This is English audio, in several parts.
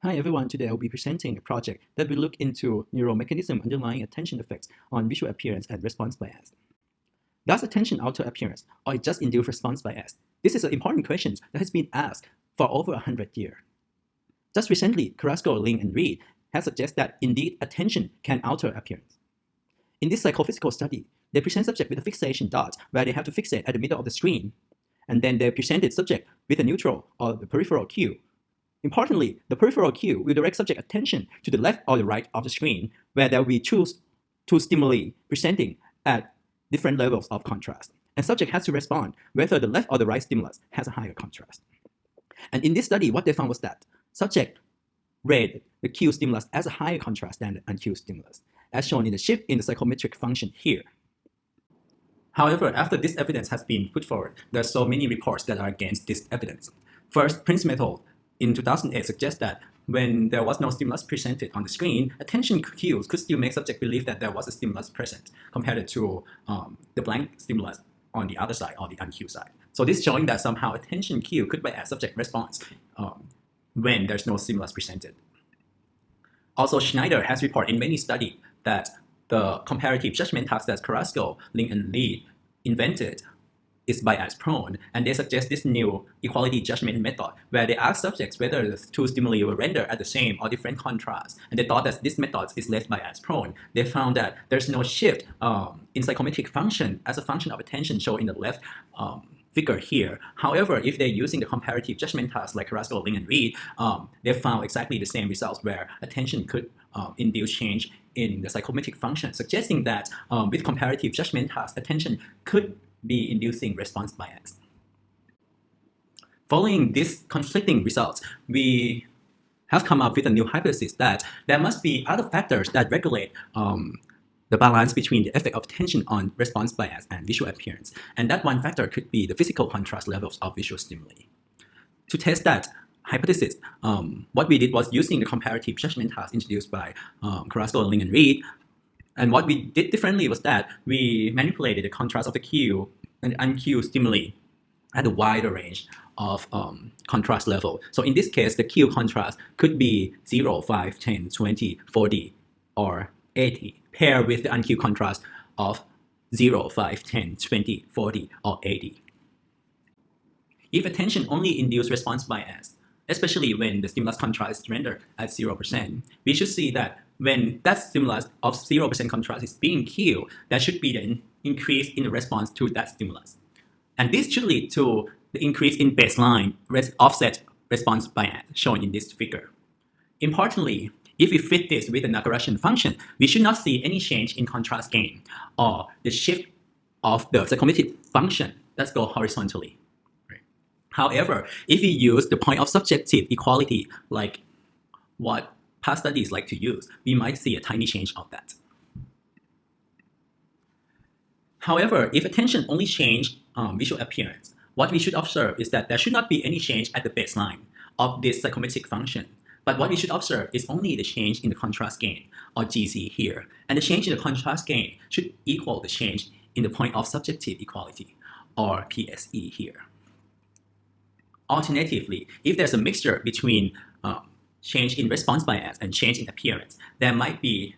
Hi everyone, today I'll be presenting a project that will look into neural mechanism underlying attention effects on visual appearance and response bias. Does attention alter appearance, or it just induce response bias? This is an important question that has been asked for over 100 years. Just recently, Carrasco, Ling, and Reed have suggested that indeed attention can alter appearance. In this psychophysical study, they present subject with a fixation dot where they have to fixate at the middle of the screen, and then they presented subject with a neutral or the peripheral cue. Importantly, the peripheral cue will direct subject attention to the left or the right of the screen, where there will be two stimuli presenting at different levels of contrast. And subject has to respond whether the left or the right stimulus has a higher contrast. And in this study, what they found was that subject read the cue stimulus as a higher contrast than the uncue stimulus, as shown in the shift in the psychometric function here. However, after this evidence has been put forward, there are so many reports that are against this evidence. First, Prince Metal in 2008 suggests that when there was no stimulus presented on the screen, attention cues could still make subject believe that there was a stimulus present compared to the blank stimulus on the other side or the uncue side. So this is showing that somehow attention cue could bias subject response when there's no stimulus presented. Also, Schneider has reported in many studies that the comparative judgment task that Carrasco, Ling, and Lee invented is bias prone, and they suggest this new equality judgment method where they ask subjects whether the two stimuli were rendered at the same or different contrast, and they thought that this method is less bias prone. They found that there's no shift in psychometric function as a function of attention shown in the left figure here. However, if they're using the comparative judgment task like Carrasco, Ling, and Reed, they found exactly the same results where attention could induce change in the psychometric function, suggesting that with comparative judgment task, attention could be inducing response bias. Following these conflicting results, we have come up with a new hypothesis that there must be other factors that regulate the balance between the effect of attention on response bias and visual appearance. And that one factor could be the physical contrast levels of visual stimuli. To test that hypothesis, what we did was using the comparative judgment task introduced by Carrasco, Ling, and Reed. And what we did differently was that we manipulated the contrast of the cue and uncue stimuli at a wider range of contrast level. So in this case, the cue contrast could be 0, 5, 10, 20, 40, or 80, paired with the uncue contrast of 0, 5, 10, 20, 40, or 80. If attention only induces response bias, especially when the stimulus contrast is rendered at 0%, we should see that when that stimulus of 0% contrast is being cued, there should be an increase in the response to that stimulus. And this should lead to the increase in baseline offset response bias shown in this figure. Importantly, if we fit this with the Nagarajan function, we should not see any change in contrast gain or the shift of the psychometric function that goes horizontally. However, if we use the point of subjective equality, like what past studies like to use, we might see a tiny change of that. However, if attention only changes visual appearance, what we should observe is that there should not be any change at the baseline of this psychometric function. But what we should observe is only the change in the contrast gain, or GC here. And the change in the contrast gain should equal the change in the point of subjective equality, or PSE here. Alternatively, if there's a mixture between change in response bias and change in appearance, there might be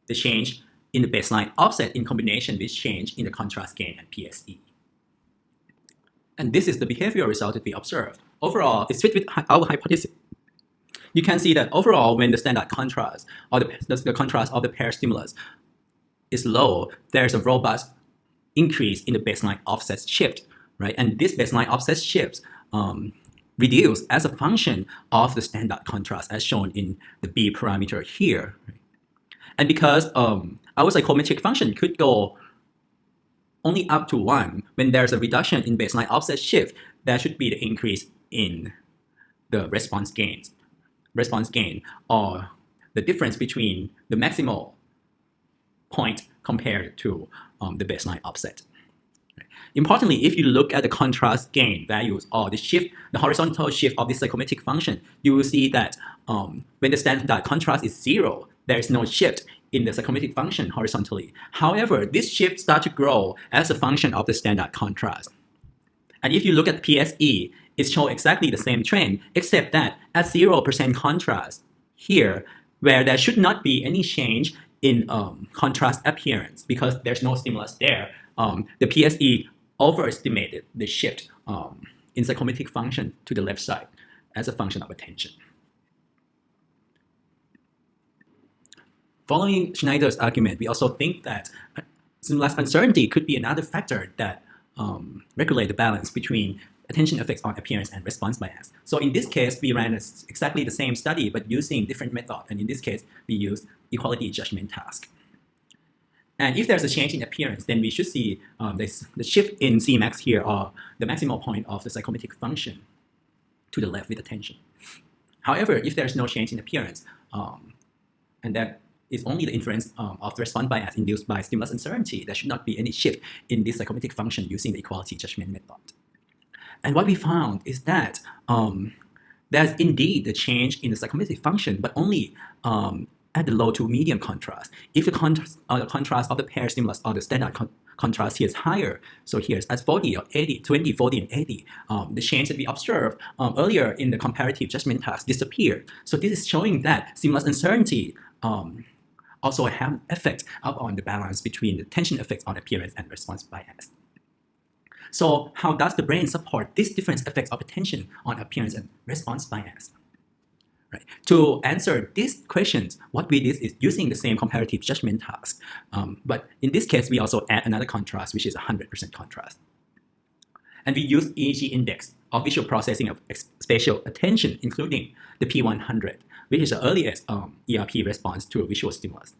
the change in the baseline offset in combination with change in the contrast gain and PSE. And this is the behavioral result that we observed. Overall, it's fit with our hypothesis. You can see that overall, when the standard contrast or the contrast of the pair stimulus is low, there's a robust increase in the baseline offset shift, right? And this baseline offset shifts reduced as a function of the standard contrast as shown in the B parameter here. And because our psychometric function could go only up to 1, when there's a reduction in baseline offset shift, there should be the increase in the response gain, or the difference between the maximal point compared to the baseline offset. Importantly, if you look at the contrast gain values or the horizontal shift of the psychometric function, you will see that when the standard contrast is 0, there is no shift in the psychometric function horizontally. However, this shift starts to grow as a function of the standard contrast. And if you look at PSE it shows exactly the same trend, except that at 0% contrast here, where there should not be any change in contrast appearance because there's no stimulus there, the PSE overestimated the shift in psychometric function to the left side as a function of attention. Following Schneider's argument, we also think that stimulus uncertainty could be another factor that regulate the balance between attention effects on appearance and response bias. So in this case, we ran exactly the same study, but using different method. And in this case, we used equality judgment task. And if there's a change in appearance, then we should see the shift in Cmax here, or the maximal point of the psychometric function to the left with attention. However, if there's no change in appearance, and that is only the inference of the response bias induced by stimulus uncertainty, there should not be any shift in this psychometric function using the equality judgment method. And what we found is that there's indeed a change in the psychometric function, but only at the low to medium contrast. If the contrast of the pair stimulus or the standard contrast here is higher, so here's at 40 or 80, 20, 40, and 80, the change that we observed earlier in the comparative judgment task disappeared. So this is showing that stimulus uncertainty also have effect on the balance between the attention effects on appearance and response bias. So how does the brain support these different effects of attention on appearance and response bias? Right. To answer these questions, what we did is using the same comparative judgment task. But in this case, we also add another contrast, which is 100% contrast. And we use EEG index of visual processing of spatial attention, including the P100, which is the earliest ERP response to a visual stimulus.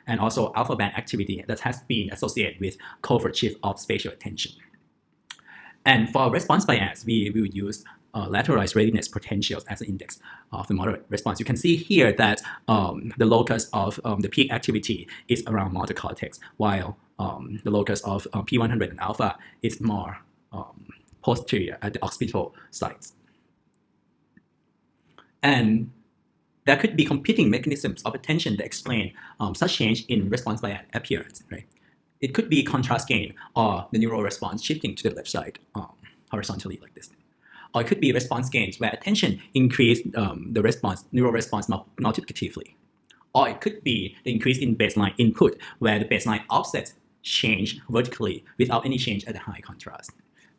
And also alpha band activity that has been associated with covert shift of spatial attention. And for response bias, we will use lateralized readiness potentials as an index of the moderate response. You can see here that the locus of the peak activity is around motor cortex, while the locus of P100 and alpha is more posterior at the occipital sites. And there could be competing mechanisms of attention that explain such change in response bias appearance, right? It could be contrast gain or the neural response shifting to the left side horizontally like this. Or it could be response gains where attention increased the neural response multiplicatively. Or it could be the increase in baseline input where the baseline offsets change vertically without any change at the high contrast.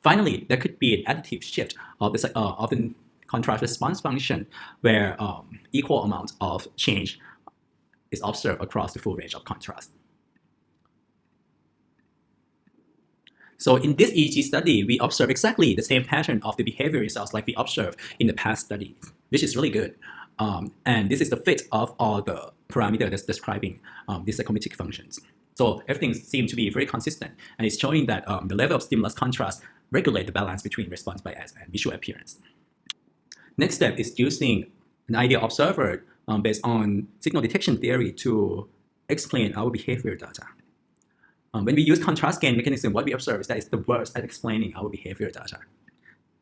Finally, there could be an additive shift of the contrast response function where equal amount of change is observed across the full range of contrast. So in this EEG study, we observe exactly the same pattern of the behavior results like we observed in the past studies, which is really good. And this is the fit of all the parameters that's describing these psychometric functions. So everything seems to be very consistent, and it's showing that the level of stimulus contrast regulate the balance between response bias and visual appearance. Next step is using an ideal observer based on signal detection theory to explain our behavior data. When we use contrast gain mechanism, what we observe is that it's the worst at explaining our behavior data.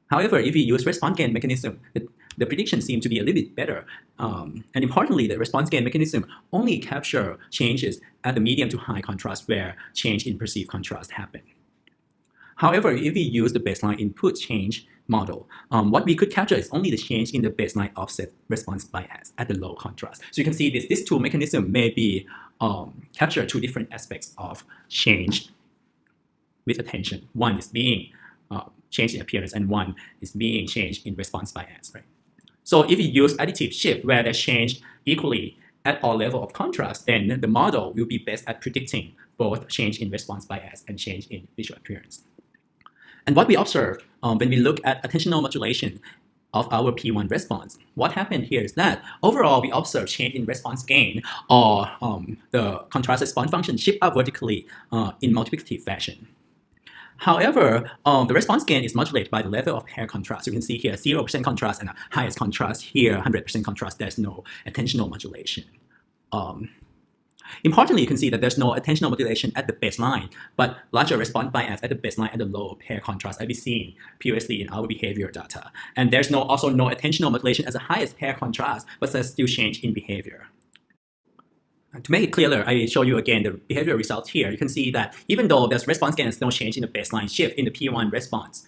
However, if we use response gain mechanism, the prediction seems to be a little bit better. And importantly, the response gain mechanism only capture changes at the medium to high contrast where change in perceived contrast happen. However, if we use the baseline input change model, what we could capture is only the change in the baseline offset response bias at the low contrast. So you can see these two mechanisms may be capture two different aspects of change with attention. One is being change in appearance, and one is being change in response bias. Right? So if you use additive shift where they change equally at all level of contrast, then the model will be best at predicting both change in response bias and change in visual appearance. And what we observed when we look at attentional modulation of our P1 response, what happened here is that overall we observe change in response gain or the contrast response function shift up vertically in multiplicative fashion. However, the response gain is modulated by the level of pair contrast. You can see here 0% contrast and the highest contrast here 100% contrast. There's no attentional modulation. Importantly, you can see that there's no attentional modulation at the baseline, but larger response bias at the baseline at the low pair contrast as we've seen previously in our behavior data. And there's also no attentional modulation as the highest pair contrast, but there's still change in behavior. To make it clearer, I show you again the behavior results here. You can see that even though there's response gain, there's no change in the baseline shift in the P1 response.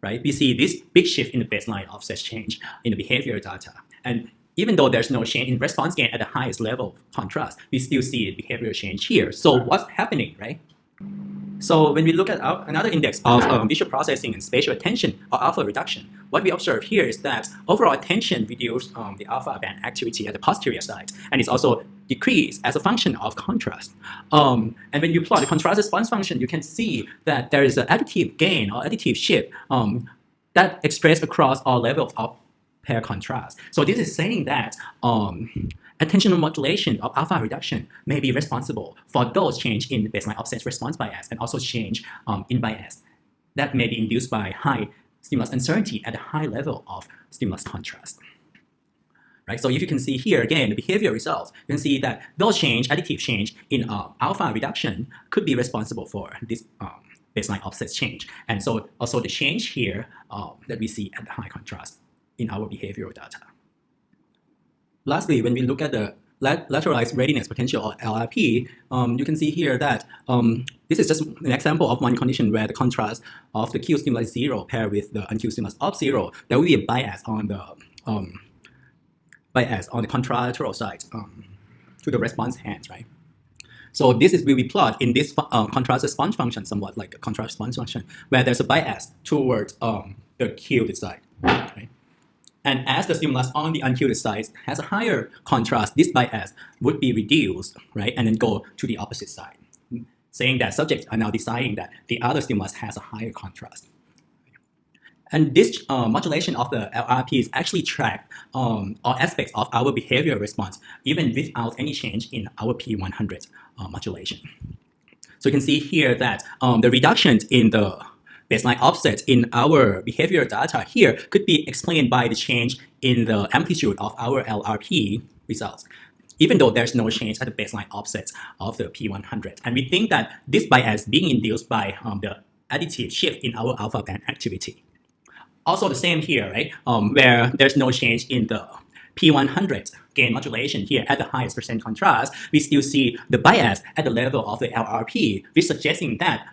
right? We see this big shift in the baseline offset change in the behavior data. And even though there's no change in response gain at the highest level of contrast, we still see the behavioral change here. So what's happening, right? So when we look at another index of visual processing and spatial attention, or alpha reduction, what we observe here is that overall attention reduced the alpha band activity at the posterior side, and it's also decreased as a function of contrast. And when you plot the contrast response function, you can see that there is an additive gain or additive shift that expressed across all levels of pair contrast. So this is saying that attentional modulation of alpha reduction may be responsible for those change in baseline offset response bias and also change in bias that may be induced by high stimulus uncertainty at a high level of stimulus contrast. Right? So if you can see here again the behavior results, you can see that those additive change in alpha reduction could be responsible for this baseline offset change, and so also the change here that we see at the high contrast in our behavioral data. Lastly, when we look at the lateralized readiness potential, or LRP, you can see here that this is just an example of one condition where the contrast of the Q stimulus 0 paired with the unQ stimulus of 0, there will be a bias on the contralateral side to the response hands, right? So this will be plotted in this contrast response function, somewhat like a contrast response function, where there's a bias towards the Q side, right? And as the stimulus on the uncued side has a higher contrast, this bias would be reduced, right, and then go to the opposite side, saying that subjects are now deciding that the other stimulus has a higher contrast. And this modulation of the LRPs actually track all aspects of our behavioral response, even without any change in our P100 modulation. So you can see here that the reductions in the baseline offset in our behavioral data here could be explained by the change in the amplitude of our LRP results, even though there's no change at the baseline offset of the P100. And we think that this bias being induced by the additive shift in our alpha band activity. Also the same here, right? Where there's no change in the P100 gain modulation here at the highest percent contrast, we still see the bias at the level of the LRP, which suggesting that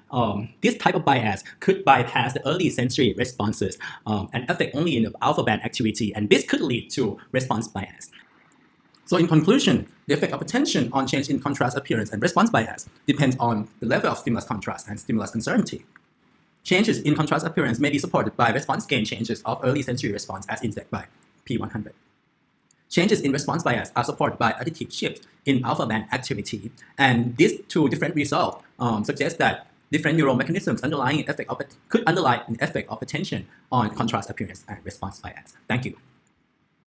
this type of bias could bypass the early sensory responses and affect only in the alpha band activity, and this could lead to response bias. So in conclusion, the effect of attention on change in contrast appearance and response bias depends on the level of stimulus contrast and stimulus uncertainty. Changes in contrast appearance may be supported by response gain changes of early sensory response as indexed by P100. Changes in response bias are supported by additive shift in alpha band activity, and these two different results suggest that different neural mechanisms could underlie an effect of attention on contrast appearance and response bias. Thank you.